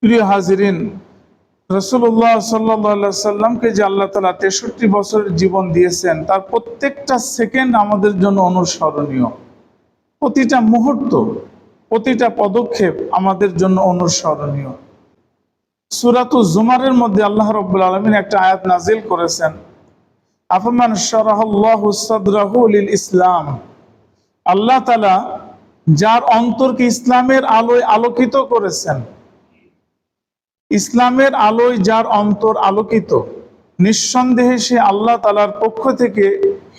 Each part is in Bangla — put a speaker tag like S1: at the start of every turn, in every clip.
S1: প্রিয় হাজিরিন, রাসূলুল্লাহ সাল্লাল্লাহু আলাইহি সাল্লামকে যে আল্লাহ তাআলা ৬৩ বছরের জীবন দিয়েছেন, তার প্রত্যেকটা সেকেন্ড আমাদের জন্য অনুসরণীয়। প্রতিটা মুহূর্ত, প্রতিটা পদক্ষেপ আমাদের জন্য অনুসরণীয়। সূরাতুজ জুমারের মধ্যে আল্লাহ রাব্বুল আলামিন একটা আয়াত নাজিল করেছেন, আফামান শারাহাল্লাহু সাদরাহু লিল ইসলাম। আল্লাহ তাআলা যার অন্তরকে ইসলামের আলোয় আলোকিত করেছেন, ইসলামের আলোয় যার অন্তর আলোকিত, নিঃসন্দেহে সে আল্লাহ তাআলার পক্ষ থেকে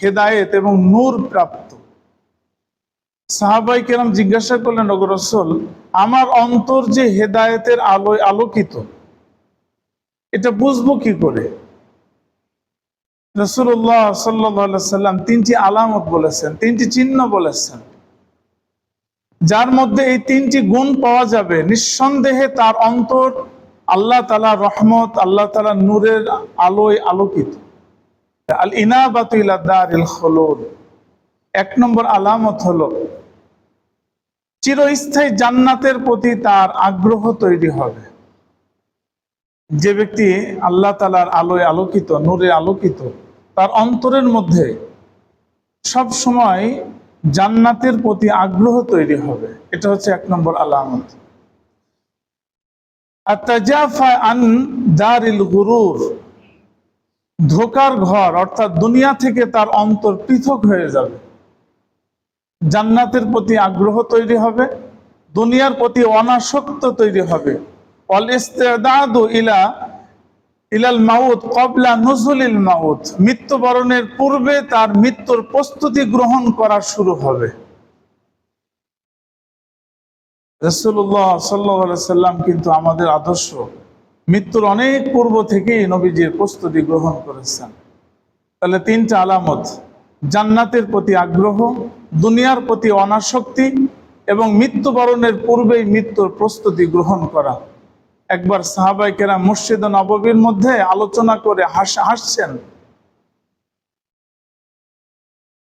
S1: হেদায়েত এবং নূর প্রাপ্ত। সাহাবায়ে কেরাম জিজ্ঞাসা করলেন, ওগো রাসূল, আমার অন্তর যে হেদায়েতের আলোয় আলোকিত, এটা বুঝবো কি করে? রাসূলুল্লাহ সাল্লাল্লাহু আলাইহি সাল্লাম তিনটি আলামত বলেছেন, তিনটি চিহ্ন বলেছেন, যার মধ্যে এই তিনটি গুণ পাওয়া যাবে, নিঃসন্দেহে তার অন্তর আল্লাহ তাআলার রহমত, আল্লাহ তাআলার নূরের আলোয় আলোকিত। আল ইনাবাতু ইলা দারিল খুলুদ, এক নম্বর আলামত হলো চিরস্থায়ী জান্নাতের প্রতি তার আগ্রহ তৈরি হবে। যে ব্যক্তি আল্লাহ তাআলার আলোয় আলোকিত, নূরে আলোকিত, তার অন্তরের মধ্যে সব সময় জান্নাতের প্রতি আগ্রহ তৈরি হবে। এটা হচ্ছে এক নম্বর আলামত। আতাজাফা আন দারিল গুরুর, ধোঁকার ঘর অর্থাৎ দুনিয়া থেকে তার অন্তর পৃথক হয়ে যাবে। জান্নাতের প্রতি আগ্রহ তৈরি হবে, দুনিয়ার প্রতি অনাসক্ত তৈরি হবে। ওয়াল ইস্তিদাদু ইলাল মাউত ক্বাবলা নুজুলিল মাউত, মৃত্যুবরণের পূর্বে তার মৃত্যুর প্রস্তুতি গ্রহণ করা শুরু হবে। রাসূলুল্লাহ সাল্লাল্লাহু আলাইহি সাল্লাম কিন্তু আমাদের আদর্শ মৃত্যুর অনেক পূর্ব থেকেই নবীজির প্রস্তুতি গ্রহণ করেছেন। তাহলে তিনটা আলামত: জান্নাতের প্রতি আগ্রহ, দুনিয়ার প্রতি অনাসক্তি এবং মৃত্যুবরণের পূর্বেই মৃত্যুর প্রস্তুতি গ্রহণ করা। একবার সাহাবায়ে কেরাম মসজিদে নববীর মধ্যে আলোচনা করে হাসছেন।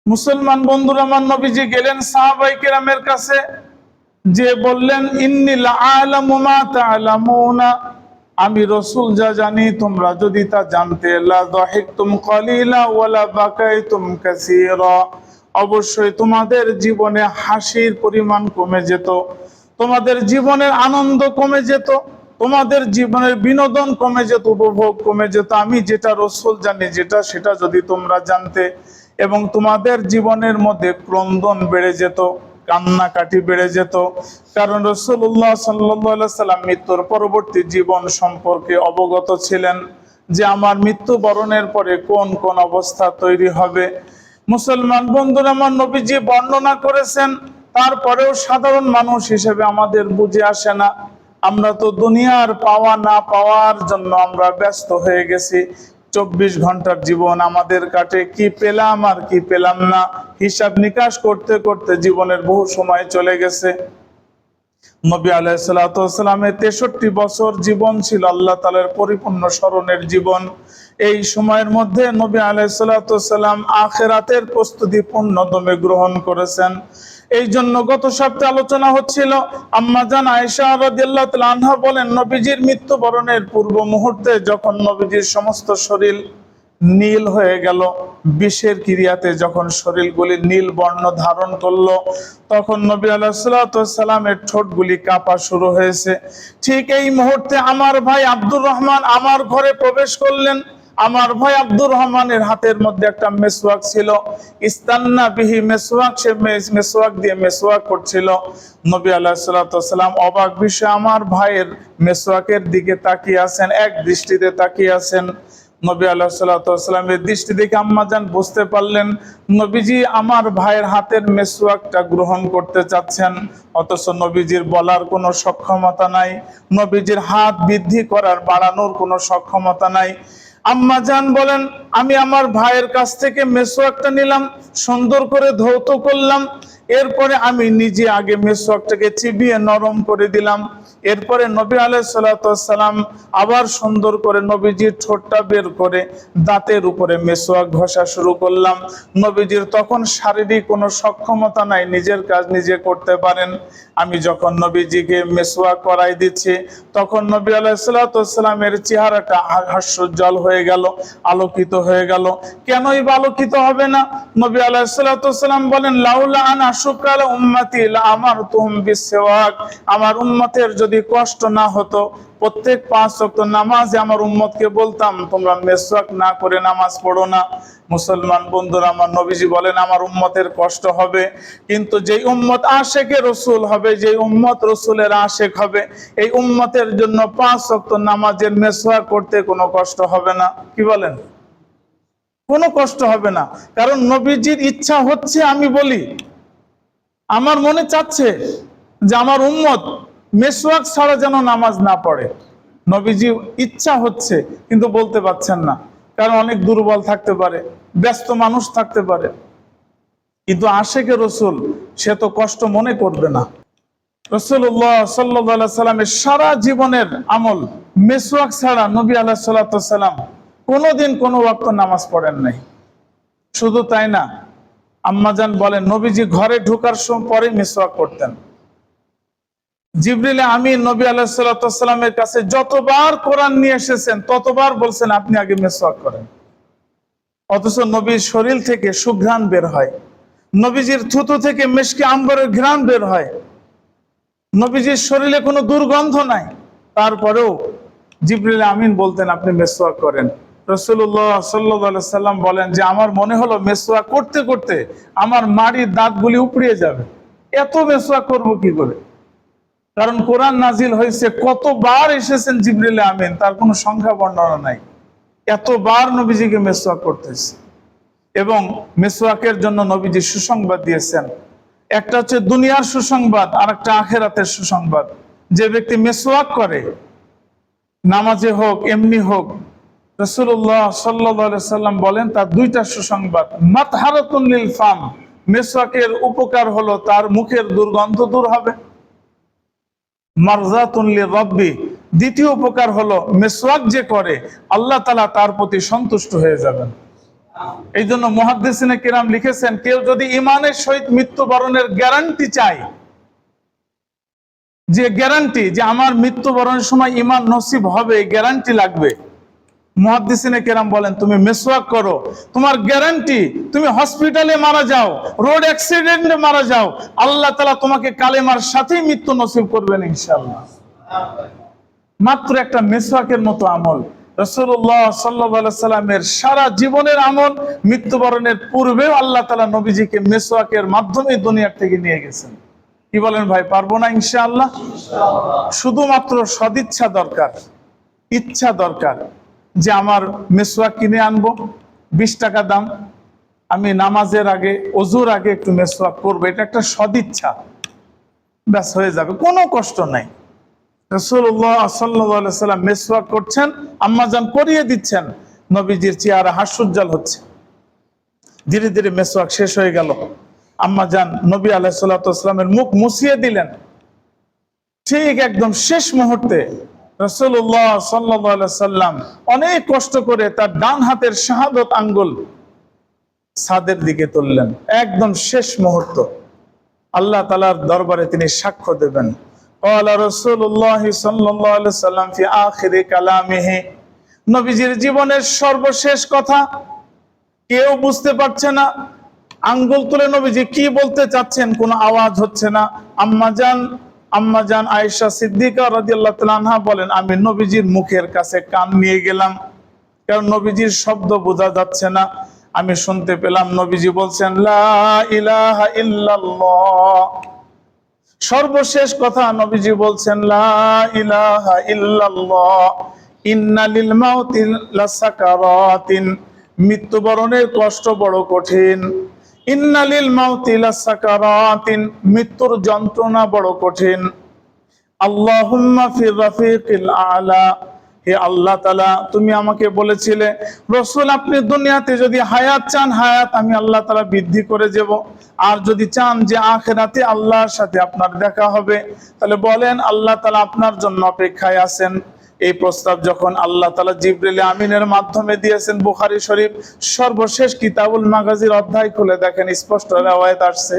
S1: মুসলমান বন্ধুরা, আমার নবীজি গেলেন সাহাবায়ে কেরামের কাছে, যে বললেন, ইন্নী লাআলামু মা তা'লামুনা, আমি রাসূল যা জানি তোমরা যদি তা জানতে, লা দাহিকতুম কালিলা ওয়া লা বাকাইতুম কাসীরা, অবশ্যই তোমাদের জীবনে হাসির পরিমাণ কমে যেত, তোমাদের জীবনের আনন্দ কমে যেত, তোমাদের জীবনের বিনোদন কমে যেত, উপভোগ কমে যেত। আমি যেটা রাসূল জানি, সেটা যদি তোমরা জানতে, এবং তোমাদের জীবনের মধ্যে ক্রন্দন বেড়ে যেত, কান্নাকাটি বেড়ে যেত। কারণ রাসূলুল্লাহ সাল্লাল্লাহু আলাইহি সাল্লাম মৃত্যুর পরবর্তী জীবন সম্পর্কে অবগত ছিলেন, যে আমার মৃত্যুবরণের পরে কোন কোন অবস্থা তৈরি হবে। মুসলমান বন্ধুরা, আমার নবীজি বর্ণনা করেছেন, তারপরেও সাধারণ মানুষ হিসেবে আমাদের বুঝে আসে না। আমরা তো দুনিয়ার পাওয়া না পাওয়ার জন্য আমরা ব্যস্ত হয়ে গেছি। 24 ঘন্টার জীবন আমাদের কাটে, কি পেলাম আর কি পেলাম না হিসাব নিকাশ করতে করতে জীবনের বহু সময় চলে গেছে। নবী আলাইহিস সালাতু ওয়াস সালামের 63 বছর জীবন ছিল আল্লাহ তাআলার পরিপূর্ণ স্মরণের জীবন। এই সময়ের মধ্যে নবী আলাইহিস সালাতু ওয়াস সালাম আখিরাতের প্রস্তুতি পূর্ণদমে গ্রহণ করেছেন। এই জন্য গত সপ্তাহে আলোচনা হচ্ছিল, আম্মা জান আয়েশা রাদিয়াল্লাহু তাআলা আনহা বলেন, নবীজির মৃত্যুবরণের পূর্ব মুহূর্তে যখন নবীজির সমস্ত শরীর নীল হয়ে গেল, বিষের ক্রিয়াতে যখন শরীরগুলি নীল বর্ণ ধারণ করলো, তখন নবী আলাইহিস সালাতু ওয়াস সালামের ঠোঁটগুলি কাঁপা শুরু হয়েছে। ঠিক এই মুহূর্তে আমার ভাই আব্দুর রহমান আমার ঘরে প্রবেশ করলেন। আমার ভাই আব্দুর রহমানের হাতের মধ্যে একটা মেসওয়াক ছিল, ইস্তান্না বিহি মেসওয়াক, সে মেসওয়াক দিয়ে মেসওয়াক করছিল। নবী আলাইহিস সালাতু ওয়াস সালাম অবাক বিষয়ে আমার ভাইয়ের মেসওয়াকের দিকে তাকিয়ে আছেন, এক দৃষ্টিতে তাকিয়ে আছেন। নবী আলাইহিস সালাতু ওয়াস সালামের দৃষ্টি দেখে আম্মা জান বুঝতে পারলেন, নবীজি আমার ভাইয়ের হাতের মেসওয়াকটা গ্রহণ করতে চাচ্ছেন, অথচ নবীজির বলার কোনো সক্ষমতা নাই, নবীজির হাত বৃদ্ধি করার, বাড়ানোর কোনো সক্ষমতা নাই। আম্মা জান বলেন, আমি আমার ভাইয়ের কাছ থেকে মেসওয়াকটা নিলাম, সুন্দর করে ধৌত করলাম, এরপরে আমি নিজে আগে মেসওয়াকটাকে চিবিয়ে নরম করে দিলাম। এরপরে নবী আলাইহিস সালাতু ওয়াস সালাম আবার সুন্দর করে নবীজির ঠোঁটটা বের করে দাঁতের উপরে মেসওয়াক ঘষা শুরু করলাম। নবীজির তখন শারীরিক কোনো সক্ষমতা নাই, নিজের কাজ নিজে করতে পারেন। আমি যখন নবীজিকে মেসওয়াক করাই দিচ্ছি, তখন নবী আলাইহিস সালাতু ওয়াস সালামের চেহারাটা হাস্যোজ্জ্বল হয়ে গেল, আলোকিত হয়ে গেল। কেনই বা আলোকিত হবে না? নবী আলাইহিস সালাতু ওয়াস সালাম বলেন, লাউলা আন আশুক্কা আলা উম্মতি লা আমারতুহুম বিসওয়াক। আমার উম্মতের যদি কষ্ট না হতো, প্রত্যেক 5 ওয়াক্ত নামাজে আমার উম্মতকে বলতাম তোমরা মেসওয়াক না করে নামাজ পড়ো না। মুসলমান বন্ধুরা, আমার নবীজি বলেন আমার উম্মতের কষ্ট হবে, কিন্তু যেই উম্মত আশেকে রসুল হবে, যেই উম্মত রসুলের আশেক হবে, এই উম্মতের জন্য 5 ওয়াক্ত নামাজের মেসওয়াক করতে কোনো কষ্ট হবে না। কি বলেন? কোনো কষ্ট হবে না। কারণ নবীজির ইচ্ছা হচ্ছে, আমি বলি আমার মনে চাচ্ছে যে আমার উম্মত মেসওয়াক ছাড়া যেন নামাজ না পড়ে। নবীজি ইচ্ছা হচ্ছে, কিন্তু বলতে পারছেন না, কারণ অনেক দুর্বল থাকতে পারে, ব্যস্ত মানুষ থাকতে পারে। কিন্তু আশেকে রসুল, সে তো কষ্ট মনে করবে না। রাসূলুল্লাহ সাল্লাল্লাহু আলাইহি সাল্লামের সারা জীবনের আমল মেসওয়াক ছাড়া নবী আলাইহিস সালাতু ওয়াস সালাম কোনোদিন কোনো ওয়াক্ত নামাজ পড়েন নাই। শুধু তাই না, আম্মাজান বলেন নবীজি ঘরে ঢোকার পরে মিসওয়াক করতেন। জিবরিল আমিন নবী আলাইহিস সালাতু ওয়াস সালামের কাছে যতবার কোরআন নিয়ে এসেছেন, ততবার বলছেন আপনি আগে মিসওয়াক করেন। অথচ নবীর শরীর থেকে সুঘ্রাণ বের হয়, নবীজির থুতু থেকে মিশকে আম্বরের ঘ্রাণ বের হয়, নবীজির শরীরে কোনো দুর্গন্ধ নাই, তারপরেও জিবরিল আমিন বলতেন আপনি মিসওয়াক করেন। রাসূলুল্লাহ সাল্লাল্লাহু আলাইহি সাল্লাম বলেন যে আমার মনে হলো মিসওয়াক করতে করতে আমার মাড়ির দাঁতগুলি উপড়িয়ে যাবে, এত মিসওয়াক করব কি করে। কারণ কোরআন নাজিল হয়েছে, কতবার এসেছেন জিবরিল আমিন তার কোনো সংখ্যা বর্ণনা নাই, এতবার নবীজিকে মিসওয়াক করতেছে। এবং মিসওয়াকের জন্য নবীজি সুসংবাদ দিয়েছেন। একটা হচ্ছে দুনিয়ার সুসংবাদ, আর একটা আখিরাতের সুসংবাদ। যে ব্যক্তি মিসওয়াক করে, নামাজে হোক এমনি হোক, রাসূলুল্লাহ সাল্লাল্লাহু আলাইহি সাল্লাম বলেন তার 2টা সুসংবাদ। মাতহারাতুন লিল ফাম, মিসওয়াকের উপকার হলো তার মুখের দুর্গন্ধ দূর হবে। মারজাতুন লিরাব্বি, দ্বিতীয় উপকার হলো মিসওয়াক যে করে আল্লাহ তাআলা তার প্রতি সন্তুষ্ট হয়ে যাবেন। এই জন্য মুহাদ্দিসিনে কিরাম লিখেছেন, কেউ যদি ঈমানের সহিত মৃত্যুবরণের গ্যারান্টি চায়, যে গ্যারান্টি যে আমার মৃত্যুবরণের সময় ঈমান নসিব হবে, গ্যারান্টি লাগবে, মুহাদ্দিসিনে কেরাম বলেন তুমি মিসওয়াক করো, তোমার গ্যারান্টি। তুমি হসপিটালে মারা যাও, রোড অ্যাক্সিডেন্টে মারা যাও, আল্লাহ তাআলা তোমাকে কালেমার সাথেই মৃত্যু নসিব করবেন ইনশাআল্লাহ। মাত্র একটা মিসওয়াকের মতো আমল। রাসূলুল্লাহ সাল্লাল্লাহু আলাইহি সাল্লামের সারা জীবনের আমল, মৃত্যুবরণের পূর্বেও আল্লাহ তাআলা নবীজিকে মিসওয়াকের মাধ্যমে দুনিয়া থেকে নিয়ে গেছেন। কি বলেন ভাই, পারবো না ইনশাআল্লাহ? শুধুমাত্র সদিচ্ছা দরকার, ইচ্ছা দরকার, যে আমার মিসওয়াক কিনে আনবো, 20 টাকা দাম, আমি নামাজের আগে ওযুর আগে একটু মিসওয়াক করবো, এটা একটা সদিচ্ছা, ব্যাস হয়ে যাবে, কোনো কষ্ট নাই। রাসূলুল্লাহ সাল্লাল্লাহু আলাইহি সাল্লাম মিসওয়াক করছেন, আম্মাজান করিয়ে দিচ্ছেন, নবীজির চেহারা হাস্যোজ্জ্বল হচ্ছে। ধীরে ধীরে মিসওয়াক শেষ হয়ে গেল, আম্মাজান নবী আলাইহিস সালাতু ওয়াস সালামের মুখ মুছিয়ে দিলেন। ঠিক একদম শেষ মুহূর্তে রাসূলুল্লাহ সাল্লাল্লাহু আলাইহি সাল্লাম অনেক কষ্ট করে তার ডান হাতের শাহাদত আঙ্গুল সাদের দিকে তুললেন। একদম শেষ মুহূর্ত, আল্লাহ তাআলার দরবারে তিনি সাক্ষ্য দেবেন। ক্বালা রাসূলুল্লাহ সাল্লাল্লাহু আলাইহি সাল্লাম ফি আখিরি কালামিহি, নবীজির জীবনের সর্বশেষ কথা, কেউ বুঝতে পারছে না আঙ্গুল তুলে নবীজি কি বলতে চাচ্ছেন, কোনো আওয়াজ হচ্ছে না। আম্মাজান আয়েশা সিদ্দিকা রাদিয়াল্লাহু তাআলা আনহা বলেন আমি নবীজির মুখের কাছে কান নিয়ে গেলাম, কারণ নবীজির শব্দ বোঝা যাচ্ছে না। আমি শুনতে পেলাম নবীজি বলছেন লা ইলাহা ইল্লাল্লাহ। সর্বশেষ কথা নবীজি বলছেন লা ইলাহা ইল্লাল্লাহ, ইন্না লিল মাউতি লাসাকারাতিন, মৃত্যুবরণের কষ্ট বড় কঠিন। ইন্না লিল মাউতি লাসাকারাতিন, মৃত্যুর যন্ত্রণা বড় কঠিন। আল্লাহুম্মা ফির রাফিকিল আ'লা, হে আল্লাহ তাআলা, তুমি আমাকে বলেছিলে রাসূল আপনি দুনিয়াতে যদি হায়াত চান, হায়াত আমি আল্লাহ তাআলা বৃদ্ধি করে দেব, আর যদি চান যে আখিরাতে আল্লাহর সাথে আপনার দেখা হবে, তাহলে বলেন আল্লাহ তাআলা আপনার জন্য অপেক্ষায় আছেন। এই প্রস্তাব যখন আল্লাহ তাআলা জিবরিল আমিনের মাধ্যমে দিয়েছেন, বুখারী শরীফ সর্বশেষ কিতাবুল মাগাজির অধ্যায় খুলে দেখেন, স্পষ্ট riwayat আসছে,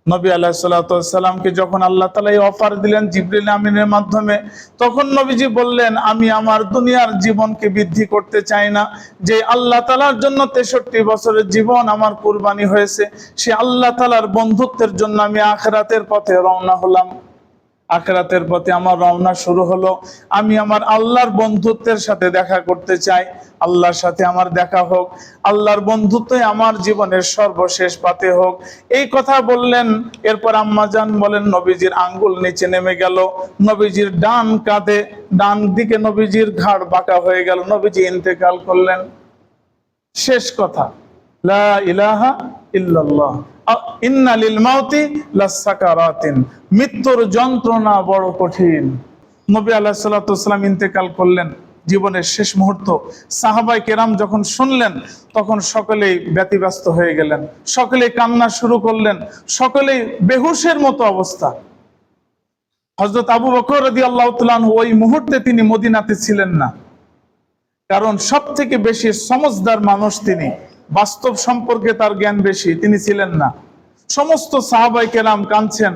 S1: নবী আলাইহিস সালাতু ওয়াস সালামকে যখন আল্লাহ তাআলা এই অফার দিলেন জিবরিল আমিনের মাধ্যমে, তখন নবীজি বললেন আমি আমার দুনিয়ার জীবনকে বৃদ্ধি করতে চাই না, যে আল্লাহ তাআলার জন্য 63 বছরের জীবন আমার কুরবানি হয়েছে, সে আল্লাহ তাআলার বন্ধুত্বের জন্য আমি আখিরাতের পথে রওনা হলাম। আখিরাতের পথে আমার রওনা শুরু হলো। আমি আমার আল্লাহর বন্ধুত্বের সাথে দেখা করতে চাই, আল্লাহর সাথে আমার দেখা হোক, আল্লাহর বন্ধুত্বই আমার জীবনের সর্বশেষ পাতে হোক। এই কথা বললেন। এরপর আম্মাজান বলেন নবীজির আঙ্গুল নিচে নেমে গেল, নবীজির ডান কাঁধে, ডান দিকে নবীজির ঘাড় বাঁকা হয়ে গেল, নবীজি ইন্তেকাল করলেন। শেষ কথা, লা ইলাহা ইল্লাল্লাহ, ইন্না লিল মাউতি লাসাকারাতিন, মৃত্যুর যন্ত্রণা বড় কঠিন। নবী আলাইহিস সালাতু ওয়াস সালাম ইন্তেকাল করলেন, জীবনের শেষ মুহূর্ত। সাহাবায়ে কেরাম যখন শুনলেন, তখন সকলেই ব্যতিব্যস্ত হয়ে গেলেন, সকলেই কান্না শুরু করলেন, সকলেই বেহুশের মতো অবস্থা। হযরত আবু বকর রাদিয়াল্লাহু তাআলা আনহু ওই মুহূর্তে তিনি মদিনাতে ছিলেন না, কারণ সব থেকে বেশি সমজদার মানুষ তিনি, বাস্তব সম্পর্কে তার জ্ঞান বেশি, তিনি ছিলেন না। সমস্ত সাহাবায়ে কেরাম কাঁদছেন,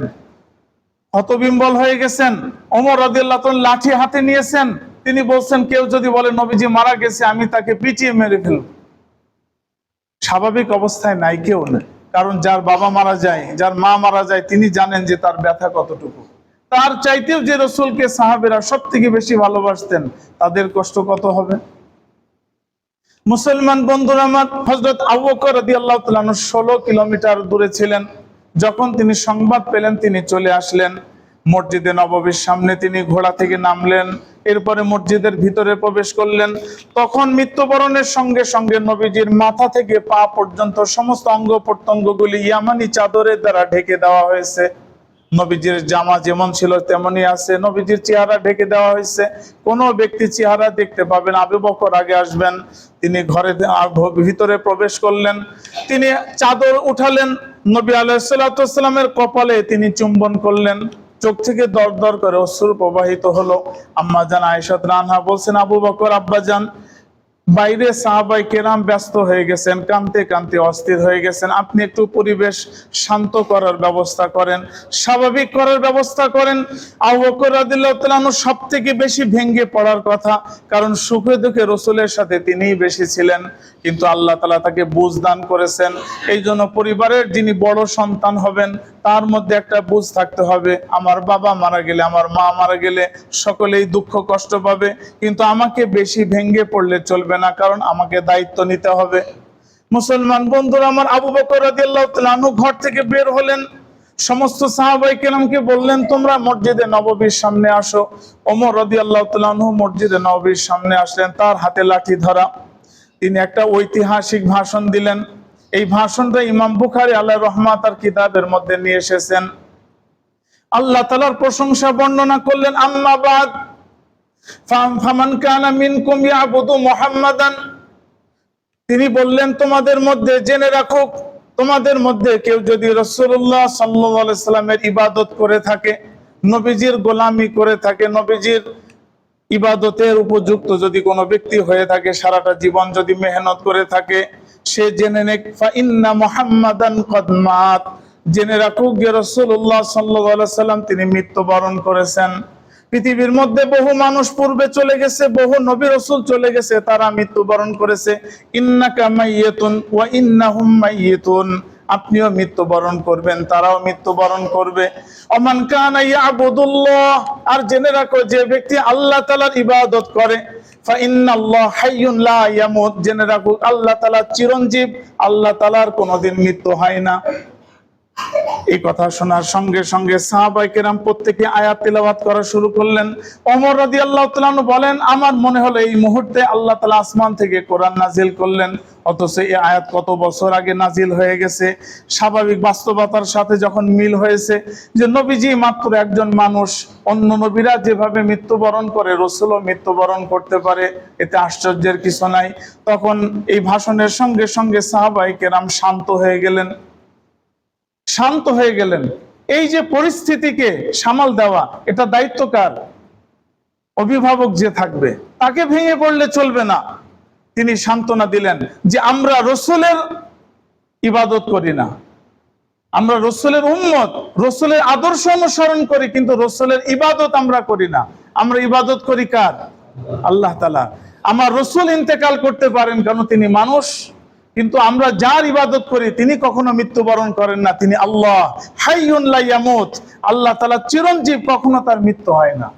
S1: হতবিম্বল হয়ে গেছেন। ওমর রাদিয়াল্লাহু তাআলা লাঠি হাতে নিয়েছেন, তিনি বলছেন কেউ যদি বলে নবীজি মারা গেছে আমি তাকে পিটিয়ে মেরে ফেলব। স্বাভাবিক অবস্থায় নাই কেউ না, কারণ যার বাবা মারা যায়, যার মা মারা যায়, তিনি জানেন যে তার ব্যথা কতটুকু। তার চাইতেও যে রাসূলকে সাহাবীরা সব থেকে বেশি ভালোবাসতেন, তাদের কষ্ট কত হবে। মুসলমান বন্ধুরা আমার, হযরত আবু বকর রাদিয়াল্লাহু তাআলা 16 কিলোমিটার দূরে ছিলেন। যখন তিনি সংবাদ পেলেন, তিনি চলে আসলেন মসজিদে নববীর সামনে। তিনি ঘোড়া থেকে নামলেন, এরপরে মসজিদের ভিতরে প্রবেশ করলেন। তখন মৃত্যুবরণের সঙ্গে সঙ্গে নবীজির মাথা থেকে পা পর্যন্ত সমস্ত অঙ্গ প্রত্যঙ্গগুলি ইয়ামানি চাদরের দ্বারা ঢেকে দেওয়া হয়েছে। নবীজির জামা যেমন ছিল তেমনই আছে, নবীজির চেহারা ঢেকে দেওয়া হয়েছে, কোনো ব্যক্তি চেহারা দেখতে পাবেন। আবু বকর আগে আসবেন, তিনি ঘরে ভিতরে প্রবেশ করলেন, তিনি চাদর উঠালেন, নবী আলাইহিস সালাতু ওয়াস সালামের কপালে তিনি চুম্বন করলেন, চোখ থেকে দরদর করে অশ্রু প্রবাহিত হলো। আম্মা জান আয়েশা রাদিয়াল্লাহু আনহা বলছেন, আবু বকর আব্বাজান, বাইরে সাহাবায়ে কেরাম ব্যস্ত হয়ে গেছেন, কাঁদতে কাঁদতে অস্থির হয়ে গেছেন, আপনি একটু পরিবেশ শান্ত করার ব্যবস্থা করেন, স্বাভাবিক করার ব্যবস্থা করেন। আবু বকর রাদিয়াল্লাহু তাআলা সব থেকে বেশি ভেঙে পড়ার কথা, কারণ সুখে দুঃখে রাসূলের সাথে তিনিই বেশি ছিলেন, কিন্তু আল্লাহ তাআলা তাকে বুঝ দান করেছেন। এই জন্য পরিবারের যিনি বড় সন্তান হবেন, তার মধ্যে একটা বুঝ থাকতে হবে, আমার বাবা মারা গেলে, আমার মা মারা গেলে সকলেই দুঃখ কষ্ট পাবে, কিন্তু আমাকে বেশি ভেঙে পড়লে চলবে না, কারণ আমাকে দায়িত্ব নিতে হবে। মুসলমান বন্ধুরা আমার, আবু বকর রাদিয়াল্লাহু তাআলা আনহু ঘর থেকে বের হলেন, সমস্ত সাহাবায়ে কেরামকে বললেন তোমরা মসজিদে নববীর সামনে আসো। ওমর রাদিয়াল্লাহু তাআলা আনহু মসজিদে নববীর সামনে আসলেন, তার হাতে লাঠি ধরা। তিনি একটা ঐতিহাসিক ভাষণ দিলেন। এই ভাষণটা ইমাম বুখারী আলাইহির রহমাত তার কিতাবের মধ্যে নিয়ে এসেছেন। আল্লাহ তাআলার প্রশংসা বর্ণনা করলেন, আম্মা বাদ ফামান কানা মিনকুম ইয়াবুদু মুহাম্মাদান, তিনি বললেন তোমাদের মধ্যে জেনে রাখো, তোমাদের মধ্যে কেউ যদি রাসূলুল্লাহ সাল্লাল্লাহু আলাইহি সাল্লামের ইবাদত করে থাকে, নবীজির গোলামি করে থাকে, নবীজির ইবাদতের উপযুক্ত যদি কোনো ব্যক্তি হয়ে থাকে, সারাটা জীবন যদি মেহনত করে থাকে, সে জেনে নেক ফা ইন্না মুহাম্মাদান কদ মাত, জেনে রাখুক যে রাসূলুল্লাহ সাল্লাল্লাহু আলাইহি সাল্লাম তিনি মৃত্যুবরণ করেছেন। পৃথিবীর মধ্যে বহু মানুষ পূর্বে চলে গেছে, বহু নবী রাসূল চলে গেছে, তারা মৃত্যুবরণ করেছে। ইন্নাকা মাইয়াতুন ওয়া ইন্নাহুম মাইয়াতুন, আপনিও মৃত্যুবরণ করবেন, তারাও মৃত্যুবরণ করবে। ওমান কানা ইয়াবুদুল্লাহ, আর জেনে রাখো যে ব্যক্তি আল্লাহ তাআলার ইবাদত করে, ফা ইন্নাল্লাহ হাইয়ুন লা ইয়ামুত, জেনে রাখো আল্লাহ তাআলা চিরঞ্জীব, আল্লাহ তাআলার কোনোদিন মৃত্যু হয় না। এই কথা শোনার সঙ্গে সঙ্গে সাহাবায়ে কেরাম প্রত্যেকে আয়াত তিলাওয়াত করা শুরু করলেন। ওমর রাদিয়াল্লাহু তাআলা আনহু বলেন, আমার মনে হলো এই মুহূর্তে আল্লাহ তাআলা আসমান থেকে কোরআন নাজিল করলেন, অথচ এই আয়াত কত বছর আগে নাজিল হয়ে গেছে। স্বাভাবিক বাস্তবতার সাথে যখন মিল হয়েছে যে নবীজি মাত্র একজন মানুষ, অন্য নবীরা যেভাবে মৃত্যুবরণ করে রাসূলও মৃত্যুবরণ করতে পারে, এতে আশ্চর্যের কিছু নাই। তখন এই ভাষণের সঙ্গে সঙ্গে সাহাবায়ে কেরাম শান্ত হয়ে গেলেন। এই যে পরিস্থিতিকে সামাল দেওয়া, এটা দায়িত্ব কার? অভিভাবক যে থাকবে তাকে ভেঙে পড়লে চলবে না। তিনি সান্ত্বনা দিলেন যে আমরা রাসূলের ইবাদত করি না, আমরা রাসূলের উম্মত, রাসূলের আদর্শ অনুসরণ করি, কিন্তু রাসূলের ইবাদত আমরা করি না। আমরা ইবাদত করি কার? আল্লাহ তাআলা। আমার রাসূল ইন্তেকাল করতে পারেন, কারণ তিনি মানুষ, কিন্তু আমরা যার ইবাদত করি তিনি কখনো মৃত্যুবরণ করেন না। তিনি আল্লাহ, হাইয়ুন লা ইয়ামুত, আল্লাহ তাআলা চিরঞ্জীব, কখনো তার মৃত্যু হয় না।